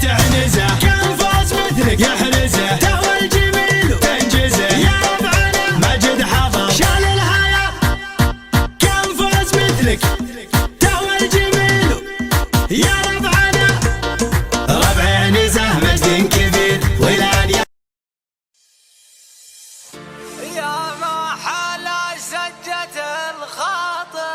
تعنزه، كان فوز مثلك يحرزه، تهوى الجميل وتنجزه يا ربعنا مجد حضر شال الهيا. كان فوز مثلك تهوى الجميل يا ربعنا، ربع نزه مجد كبير ولان يا ما حل سجة الخاطر